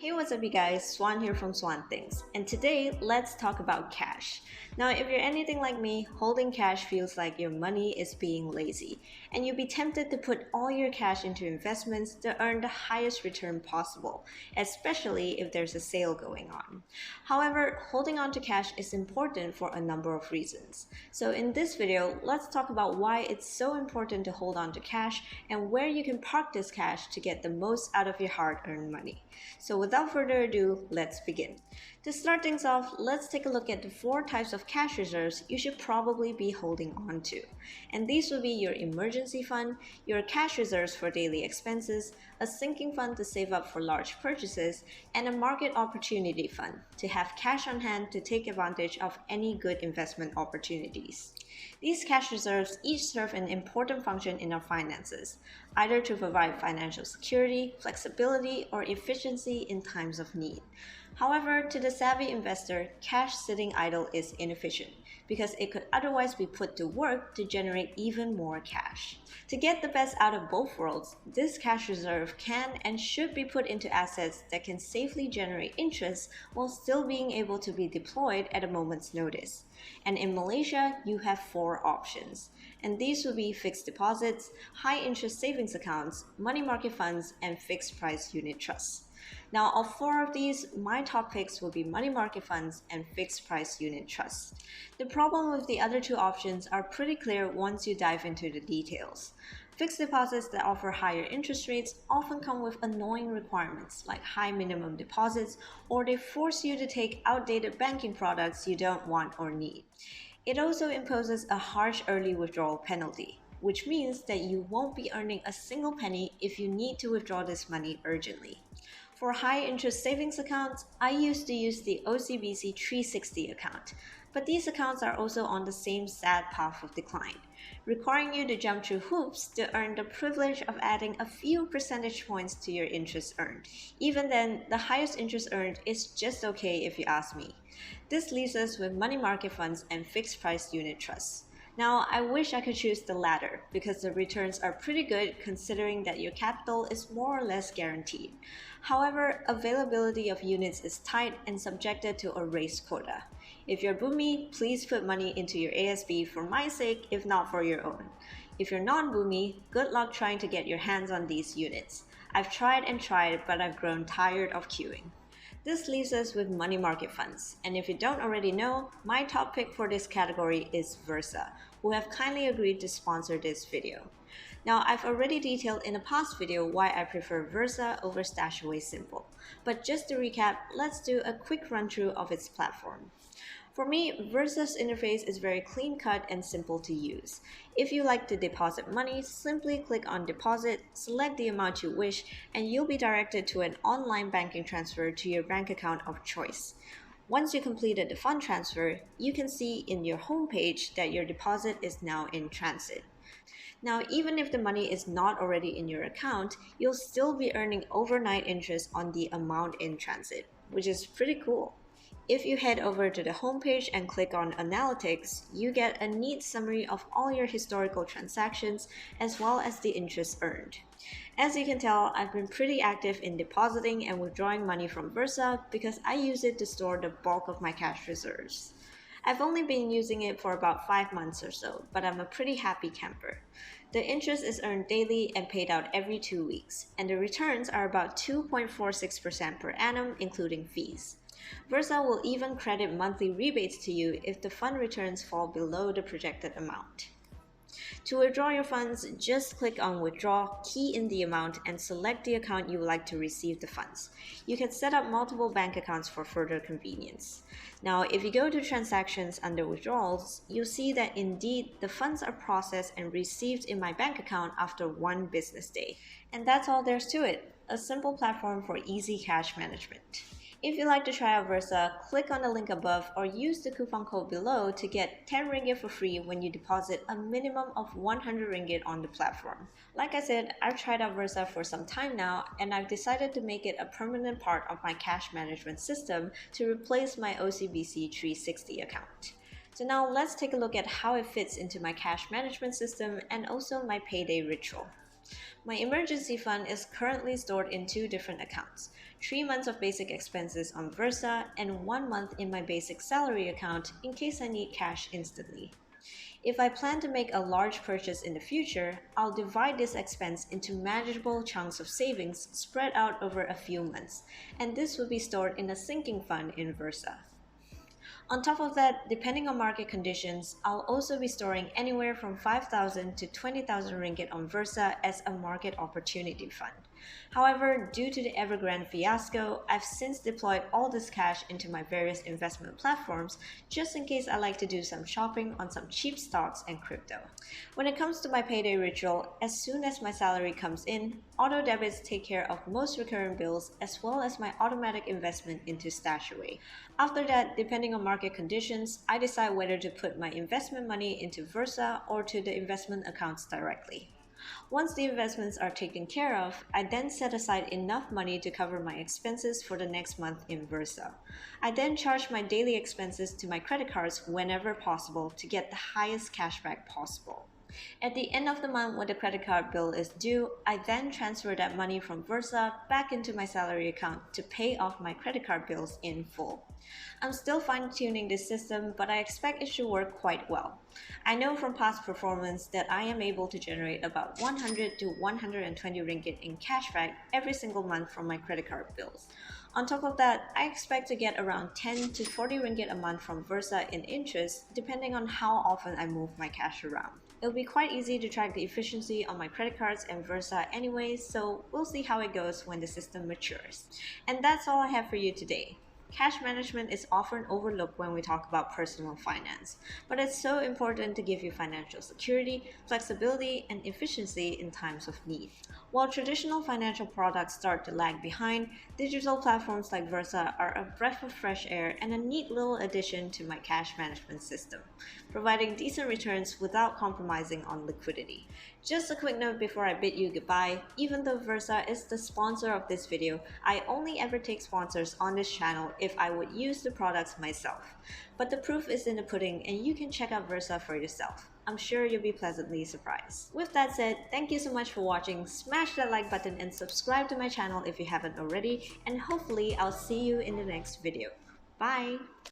Hey, what's up, you guys? Swan here from Swan Things, and today let's talk about cash. Now, if you're anything like me, holding cash feels like your money is being lazy, and you'd be tempted to put all your cash into investments to earn the highest return possible, especially if there's a sale going on. However, holding on to cash is important for a number of reasons. So, in this video, let's talk about why it's so important to hold on to cash and where you can park this cash to get the most out of your hard earned money. So without further ado, let's begin. To start things off, let's take a look at the four types of cash reserves you should probably be holding on to. And these will be your emergency fund, your cash reserves for daily expenses, a sinking fund to save up for large purchases, and a market opportunity fund to have cash on hand to take advantage of any good investment opportunities. These cash reserves each serve an important function in our finances, either to provide financial security, flexibility, or efficiency in times of need. However, to the savvy investor, cash sitting idle is inefficient because it could otherwise be put to work to generate even more cash. To get the best out of both worlds, this cash reserve can and should be put into assets that can safely generate interest while still being able to be deployed at a moment's notice. And in Malaysia, you have four options. And these will be fixed deposits, high interest savings accounts, money market funds, and fixed price unit trusts. Now, of four of these, my top picks will be money market funds and fixed price unit trusts. The problem with the other two options are pretty clear once you dive into the details. Fixed deposits that offer higher interest rates often come with annoying requirements like high minimum deposits, or they force you to take outdated banking products you don't want or need. It also imposes a harsh early withdrawal penalty, which means that you won't be earning a single penny if you need to withdraw this money urgently. For high interest savings accounts, I used to use the OCBC 360 account, but these accounts are also on the same sad path of decline, requiring you to jump through hoops to earn the privilege of adding a few percentage points to your interest earned. Even then, the highest interest earned is just okay if you ask me. This leaves us with money market funds and fixed price unit trusts. Now, I wish I could choose the latter because the returns are pretty good considering that your capital is more or less guaranteed. However, availability of units is tight and subjected to a race quota. If you're boomy, please put money into your ASB for my sake, if not for your own. If you're non-boomy, good luck trying to get your hands on these units. I've tried and tried, but I've grown tired of queuing. This leaves us with money market funds, and if you don't already know, my top pick for this category is Versa, who have kindly agreed to sponsor this video. Now, I've already detailed in a past video why I prefer Versa over Stashaway Simple, but just to recap, let's do a quick run through of its platform. For me, Versa's interface is very clean-cut and simple to use. If you like to deposit money, simply click on Deposit, select the amount you wish, and you'll be directed to an online banking transfer to your bank account of choice. Once you completed the fund transfer, you can see in your homepage that your deposit is now in transit. Now, even if the money is not already in your account, you'll still be earning overnight interest on the amount in transit, which is pretty cool. If you head over to the homepage and click on Analytics, you get a neat summary of all your historical transactions as well as the interest earned. As you can tell, I've been pretty active in depositing and withdrawing money from Versa because I use it to store the bulk of my cash reserves. I've only been using it for about 5 months or so, but I'm a pretty happy camper. The interest is earned daily and paid out every 2 weeks, and the returns are about 2.46% per annum, including fees. Versa will even credit monthly rebates to you if the fund returns fall below the projected amount. To withdraw your funds, just click on Withdraw, key in the amount, and select the account you would like to receive the funds. You can set up multiple bank accounts for further convenience. Now, if you go to Transactions under Withdrawals, you'll see that indeed the funds are processed and received in my bank account after 1 business day. And that's all there's to it, a simple platform for easy cash management. If you'd like to try out Versa, click on the link above or use the coupon code below to get 10 ringgit for free when you deposit a minimum of 100 ringgit on the platform. Like I said, I've tried out Versa for some time now, and I've decided to make it a permanent part of my cash management system to replace my OCBC 360 account. So now let's take a look at how it fits into my cash management system and also my payday ritual. My emergency fund is currently stored in two different accounts: 3 months of basic expenses on Versa and 1 month in my basic salary account in case I need cash instantly. If I plan to make a large purchase in the future, I'll divide this expense into manageable chunks of savings spread out over a few months, and this will be stored in a sinking fund in Versa. On top of that, depending on market conditions, I'll also be storing anywhere from 5,000 to 20,000 ringgit on Versa as a market opportunity fund. However, due to the Evergrande fiasco, I've since deployed all this cash into my various investment platforms just in case I like to do some shopping on some cheap stocks and crypto. When it comes to my payday ritual, as soon as my salary comes in, auto debits take care of most recurring bills as well as my automatic investment into Stashaway. After that, depending on market conditions, I decide whether to put my investment money into Versa or to the investment accounts directly. Once the investments are taken care of, I then set aside enough money to cover my expenses for the next month in Versa. I then charge my daily expenses to my credit cards whenever possible to get the highest cashback possible. At the end of the month when the credit card bill is due, I then transfer that money from Versa back into my salary account to pay off my credit card bills in full. I'm still fine tuning this system, but I expect it should work quite well. I know from past performance that I am able to generate about 100 to 120 ringgit in cashback every single month from my credit card bills. On top of that, I expect to get around 10 to 40 ringgit a month from Versa in interest depending on how often I move my cash around. It'll be quite easy to track the efficiency on my credit cards and Versa anyway, so we'll see how it goes when the system matures. And that's all I have for you today. Cash management is often overlooked when we talk about personal finance, but it's so important to give you financial security, flexibility, and efficiency in times of need. While traditional financial products start to lag behind, digital platforms like Versa are a breath of fresh air and a neat little addition to my cash management system, providing decent returns without compromising on liquidity. Just a quick note before I bid you goodbye, even though Versa is the sponsor of this video, I only ever take sponsors on this channel if I would use the products myself. But the proof is in the pudding and you can check out Versa for yourself. I'm sure you'll be pleasantly surprised. With that said, thank you so much for watching. Smash that like button and subscribe to my channel if you haven't already, and hopefully I'll see you in the next video. Bye!